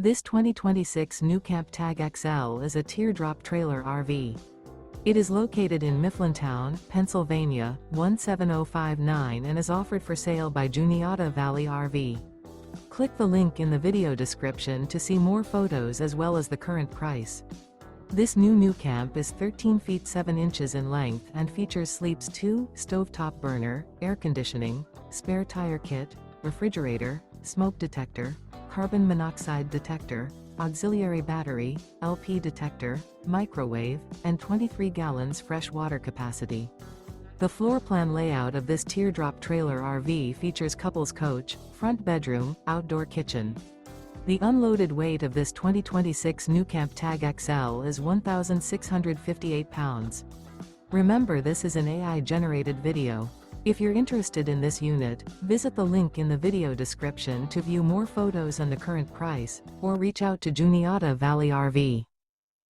This 2026 NuCamp Tag XL is a teardrop trailer RV. It is located in Mifflintown, Pennsylvania, 17059 and is offered for sale by Juniata Valley RV. Click the link in the video description to see more photos as well as the current price. This new NuCamp is 13 feet 7 inches in length and features sleeps 2, stovetop burner, air conditioning, spare tire kit, refrigerator, smoke detector, carbon monoxide detector, auxiliary battery, LP detector, microwave, and 23 gallons fresh water capacity. The floor plan layout of this teardrop trailer RV features couples coach, front bedroom, outdoor kitchen. The unloaded weight of this 2026 NuCamp Tag XL is 1,658 pounds. Remember, this is an AI-generated video. If you're interested in this unit, visit the link in the video description to view more photos and the current price, or reach out to Juniata Valley RV.